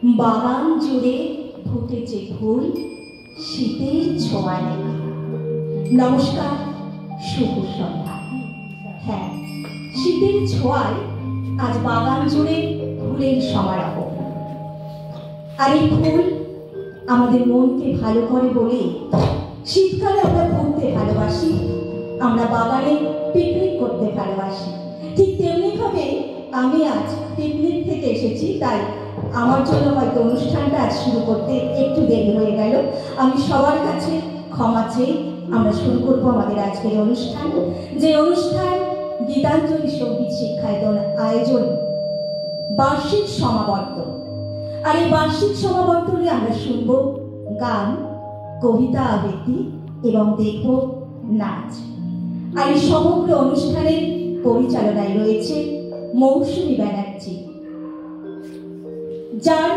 বাগান জুড়ে ফুটেছে ফুল শীতের ছোঁয়ায় লেখা। নমস্কার, শুভ সন্ধ্যা। হ্যাঁ, শীতের ছোঁয়ায় আজ বাগান জুড়ে ফুলের সমারোহ। আর এই ফুল আমাদের মনকে ভালো করে বলে শীতকালে আমরা ঘুরতে ভালোবাসি, আমরা বাগানে পিকনিক করতে ভালোবাসি। ঠিক তেমনি ভাবে আমি আজ পিকনিক থেকে এসেছি, তাই আমার জন্য হয়তো অনুষ্ঠানটা আজ শুরু করতে একটু দেরি হয়ে গেল। আমি সবার কাছে ক্ষমা চেয়ে আমরা শুরু করবো আমাদের আজকের অনুষ্ঠান, যে অনুষ্ঠান গীতাঞ্জলি সঙ্গীত শিক্ষায়তন আয়োজন বার্ষিক সমাবর্তন। আর এই বার্ষিক সমাবর্তনে আমরা শুনব গান, কবিতা আবৃত্তি এবং দেখব নাচ। আর এই সমগ্র অনুষ্ঠানের পরিচালনায় রয়েছে মৌসুমী ব্যানার্জি, যার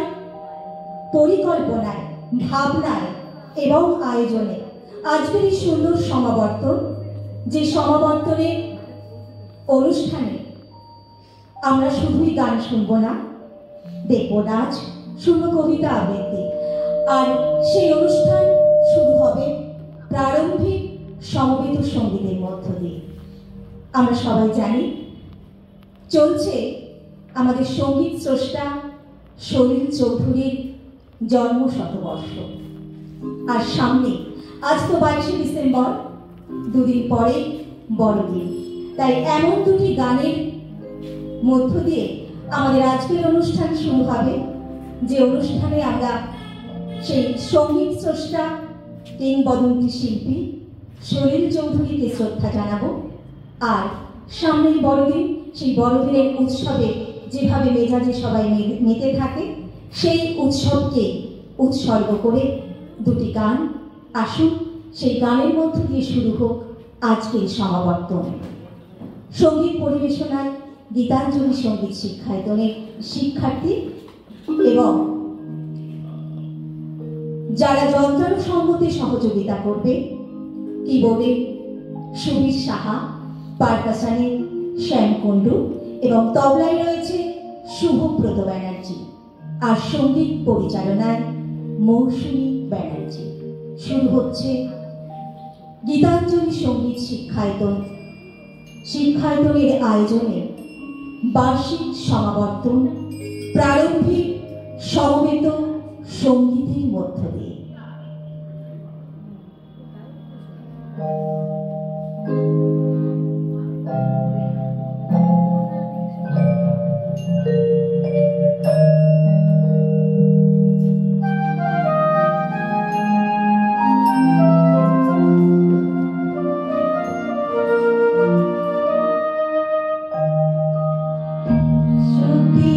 পরিকল্পনায়, ভাবনায় এবং আয়োজনে আজকের এই সুন্দর সমাবর্তন, যে সমাবর্তনে অনুষ্ঠানে আমরা শুধুই গান শুনব না, দেখব নাচ, শুনব কবিতা আবৃত্তি। আর সেই অনুষ্ঠান শুরু হবে প্রারম্ভিক সমবেত সঙ্গীতের মধ্য দিয়ে। আমরা সবাই জানি চলছে আমাদের সঙ্গীত স্রষ্টা সলিল চৌধুরীর জন্ম শতবর্ষ। আর সামনে আজ তো 22শে ডিসেম্বর, দুদিন পরে বড়দিন। তাই এমন দুটি গানের মধ্য দিয়ে আমাদের আজকের অনুষ্ঠান শুরু হবে, যে অনুষ্ঠানে আমরা সেই সঙ্গীত স্রষ্টা কিংবদন্তি শিল্পী সলিল চৌধুরীকে শ্রদ্ধা জানাবো। আর সামনেই বড়দিন, সেই বড়দিনের উৎসবে যেভাবে মেজাজে সবাই মেতে থাকে, সেই উৎসবকে উৎসর্গ করে দুটি গান। আসুন সেই গানের মধ্য দিয়ে শুরু হোক আজকের সমাবর্তন। সঙ্গীত পরিবেশনায় গীতাঞ্জলি সঙ্গীত শিক্ষায়তনের শিক্ষার্থী এবং যারা যন্ত্রানুষঙ্গতে সহযোগিতা করবে, কিবোর্ডে সুবীর সাহা, পারকাশনে শ্যাম কুণ্ডু এবং তবলায় রয়েছে শুভব্রত ব্যানার্জি, আর সঙ্গীত পরিচালনায় মৌসুমী ব্যানার্জি। শুরু হচ্ছে গীতাঞ্জলি সঙ্গীত শিক্ষায়তনের আয়োজনে বার্ষিক সমাবর্তন প্রারম্ভিক সমবেত সঙ্গীতের মধ্য দিয়ে। Shubhi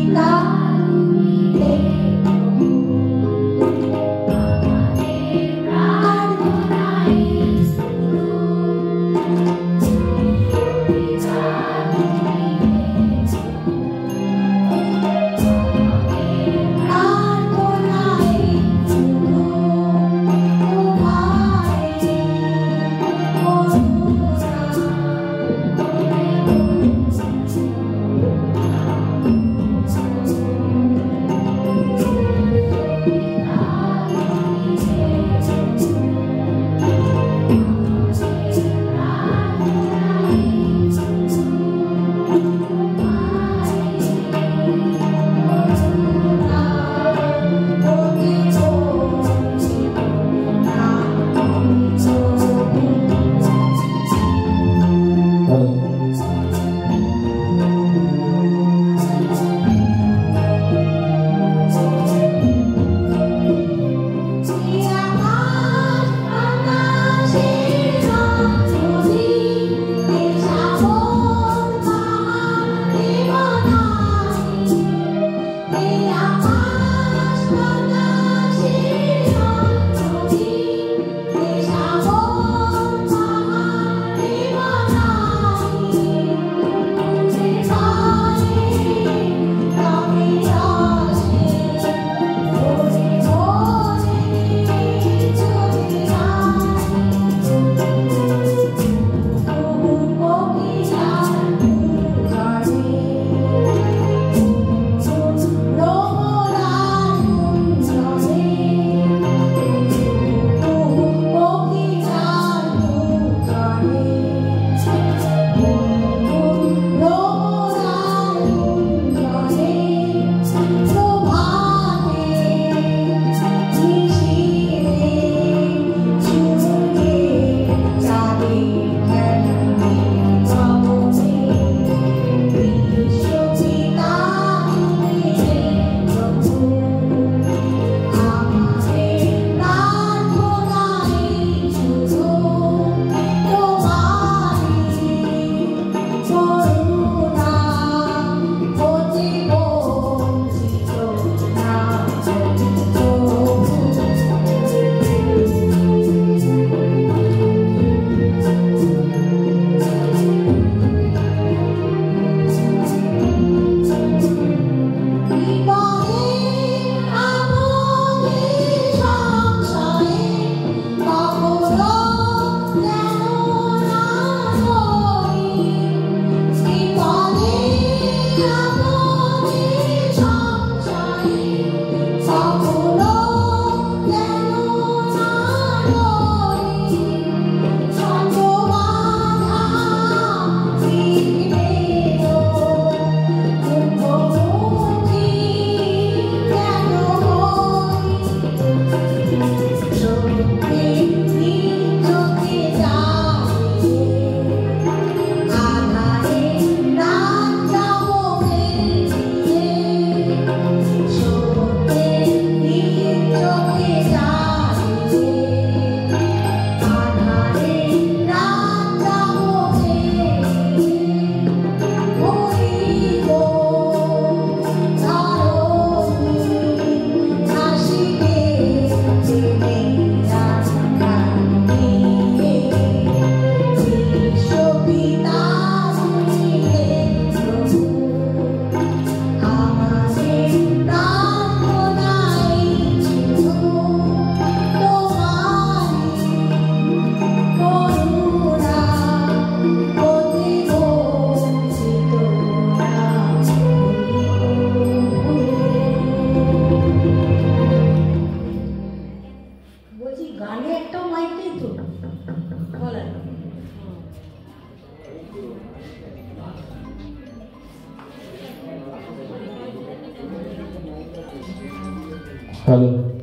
hello.